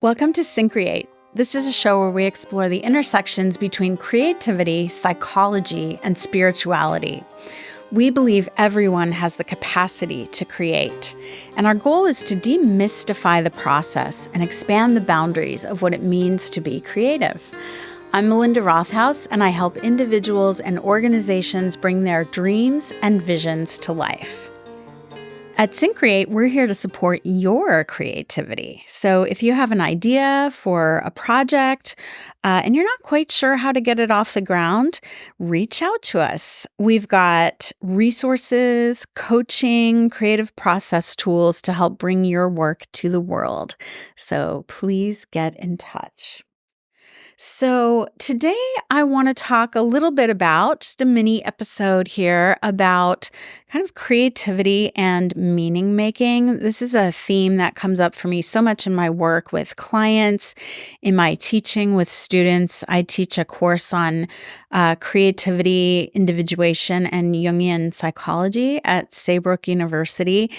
Welcome to Syncreate. This is a show where we explore the intersections between creativity, psychology, and spirituality. We believe everyone has the capacity to create, and our goal is to demystify the process and expand the boundaries of what it means to be creative. I'm Melinda, and I help individuals and organizations bring their dreams and visions to life. At Syncreate, we're here to support your creativity. So if you have an idea for a project and you're not quite sure how to get it off the ground, reach out to us. We've got resources, coaching, creative process tools to help bring your work to the world. So please get in touch. So today I want to talk a little bit about, just a mini episode here, about kind of creativity and meaning making. This is a theme that comes up for me so much in my work with clients, in my teaching with students. I teach a course on creativity, individuation, and Jungian psychology at Saybrook University.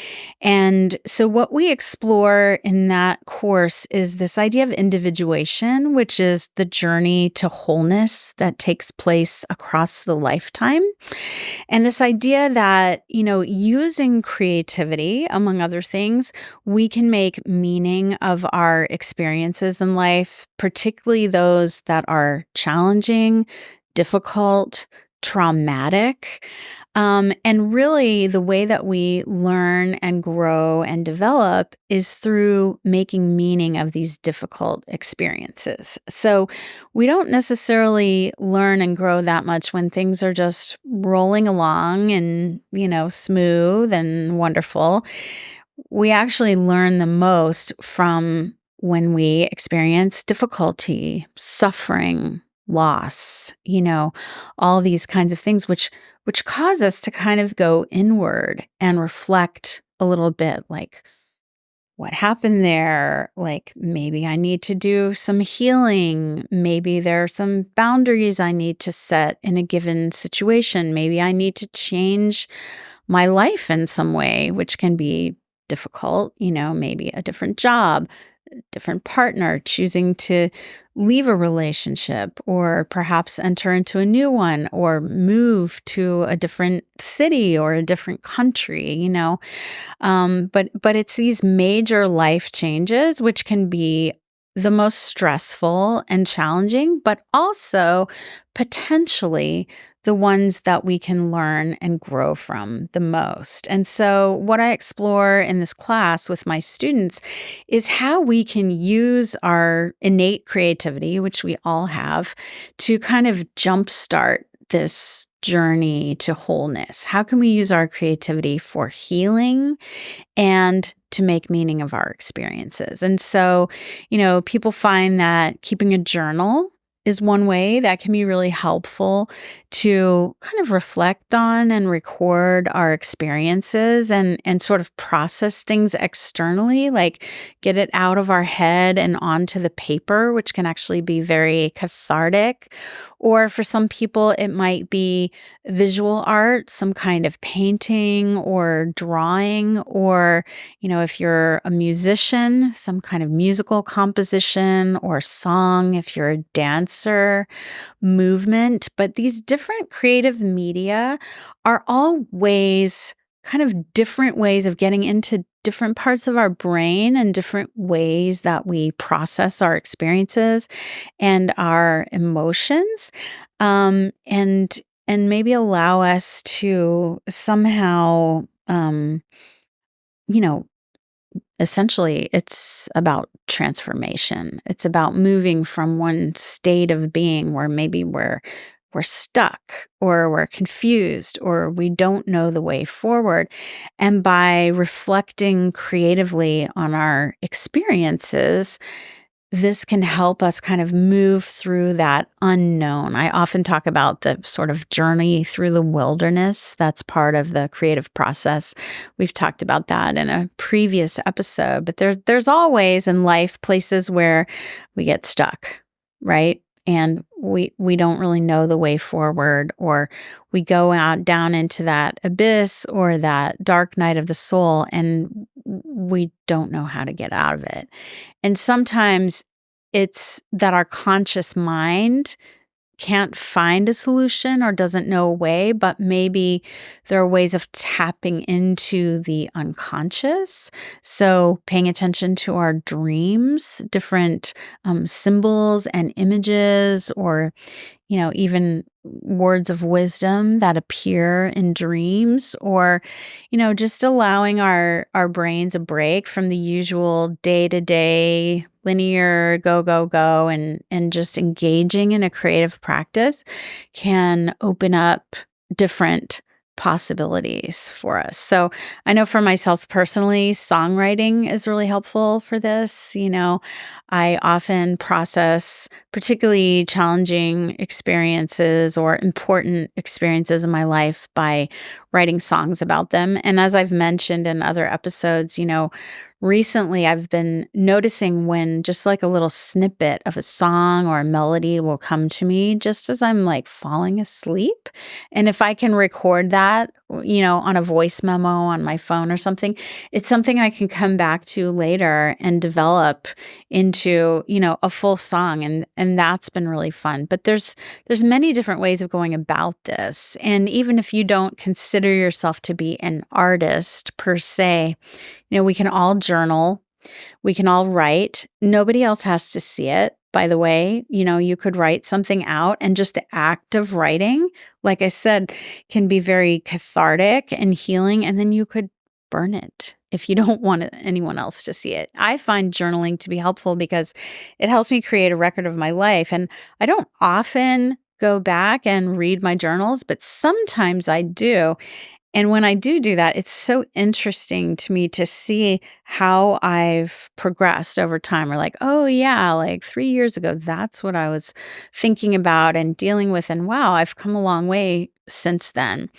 And so what we explore in that course is this idea of individuation, which is the journey to wholeness that takes place across the lifetime. And this idea that, using creativity, among other things, we can make meaning of our experiences in life, particularly those that are challenging, difficult, traumatic. And really, the way that we learn and grow and develop is through making meaning of these difficult experiences. So we don't necessarily learn and grow that much when things are just rolling along and, smooth and wonderful. We actually learn the most from when we experience difficulty, suffering, loss, all these kinds of things, which cause us to kind of go inward and reflect a little bit, like, what happened there? Like, maybe I need to do some healing. Maybe there are some boundaries I need to set in a given situation. Maybe I need to change my life in some way, which can be difficult, maybe a different job, different partner, choosing to leave a relationship or perhaps enter into a new one or move to a different city or a different country, but it's these major life changes which can be the most stressful and challenging, but also potentially the ones that we can learn and grow from the most. And so what I explore in this class with my students is how we can use our innate creativity, which we all have, to kind of jumpstart this journey to wholeness. How can we use our creativity for healing and to make meaning of our experiences? And so, people find that keeping a journal is one way that can be really helpful to kind of reflect on and record our experiences and sort of process things externally, like get it out of our head and onto the paper, which can actually be very cathartic. Or for some people, it might be visual art, some kind of painting or drawing, or, if you're a musician, some kind of musical composition or song, if you're a dancer, movement. But these different creative media are all kind of different ways of getting into different parts of our brain and different ways that we process our experiences and our emotions, and maybe allow us to somehow, essentially, it's about transformation. It's about moving from one state of being where maybe we're stuck or we're confused or we don't know the way forward. And by reflecting creatively on our experiences, this can help us kind of move through that unknown. I often talk about the sort of journey through the wilderness. That's part of the creative process. We've talked about that in a previous episode, but there's always in life places where we get stuck, right? and we don't really know the way forward, or we go out down into that abyss or that dark night of the soul, and we don't know how to get out of it. And sometimes it's that our conscious mind can't find a solution or doesn't know a way, but maybe there are ways of tapping into the unconscious. So paying attention to our dreams, different symbols and images, or even words of wisdom that appear in dreams, or, just allowing our brains a break from the usual day-to-day linear go, and just engaging in a creative practice can open up different possibilities for us. So I know for myself personally, songwriting is really helpful for this. I often process particularly challenging experiences or important experiences in my life by writing songs about them. And as I've mentioned in other episodes, recently I've been noticing when just like a little snippet of a song or a melody will come to me just as I'm like falling asleep. And if I can record that, on a voice memo on my phone or something, it's something I can come back to later and develop into, a full song. And that's been really fun. But there's many different ways of going about this. And even if you don't consider yourself to be an artist per se, we can all journal, we can all write. Nobody else has to see it. By the way, you could write something out, and just the act of writing, like I said, can be very cathartic and healing. And then you could burn it if you don't want anyone else to see it. I find journaling to be helpful because it helps me create a record of my life. And I don't often go back and read my journals, but sometimes I do. And when I do that, it's so interesting to me to see how I've progressed over time. Or like, oh yeah, like 3 years ago, that's what I was thinking about and dealing with. And wow, I've come a long way since then,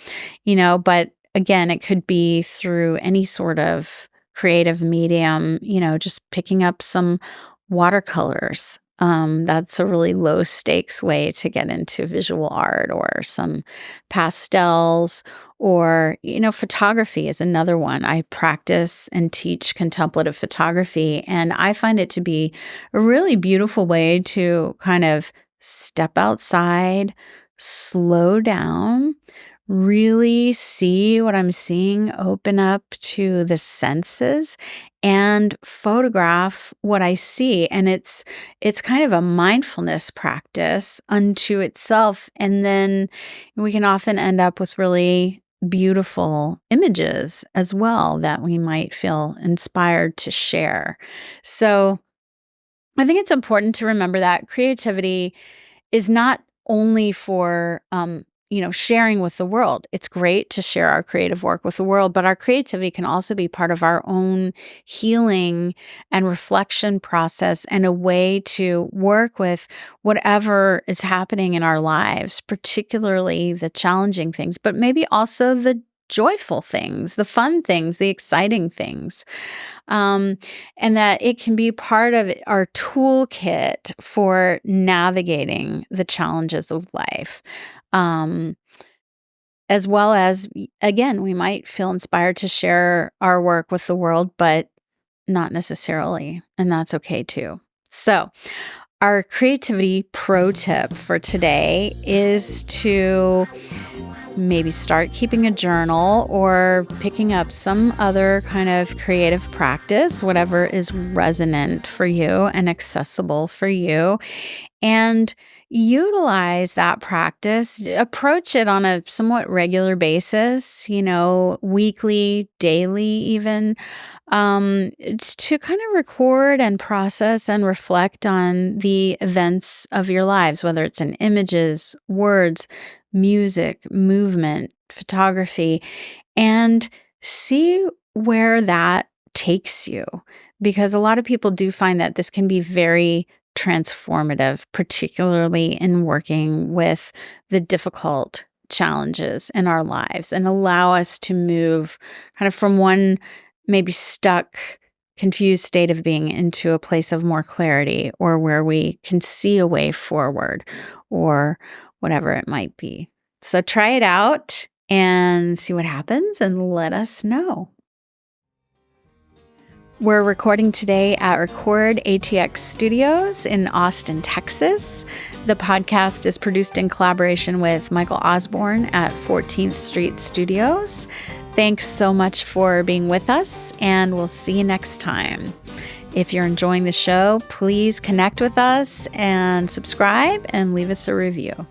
but again, it could be through any sort of creative medium, just picking up some watercolors. That's a really low stakes way to get into visual art, or some pastels, or, photography is another one. I practice and teach contemplative photography, and I find it to be a really beautiful way to kind of step outside, slow down, really see what I'm seeing, open up to the senses, and photograph what I see. And it's kind of a mindfulness practice unto itself. And then we can often end up with really beautiful images as well that we might feel inspired to share. So I think it's important to remember that creativity is not only for sharing with the world. It's great to share our creative work with the world, but our creativity can also be part of our own healing and reflection process, and a way to work with whatever is happening in our lives, particularly the challenging things, but maybe also the joyful things, the fun things, the exciting things. And that it can be part of our toolkit for navigating the challenges of life. As well as, again, we might feel inspired to share our work with the world, but not necessarily, and that's okay too. So our creativity pro tip for today is to maybe start keeping a journal or picking up some other kind of creative practice, whatever is resonant for you and accessible for you, and utilize that practice. Approach it on a somewhat regular basis, weekly, daily even, to kind of record and process and reflect on the events of your lives, whether it's in images, words, music, movement, photography, and see where that takes you. Because a lot of people do find that this can be very transformative, particularly in working with the difficult challenges in our lives, and allow us to move kind of from one maybe stuck confused state of being into a place of more clarity, or where we can see a way forward, or whatever it might be. So try it out and see what happens and let us know. We're recording today at Record ATX Studios in Austin, Texas. The podcast is produced in collaboration with Michael Osborne at 14th Street Studios. Thanks so much for being with us, and we'll see you next time. If you're enjoying the show, please connect with us and subscribe and leave us a review.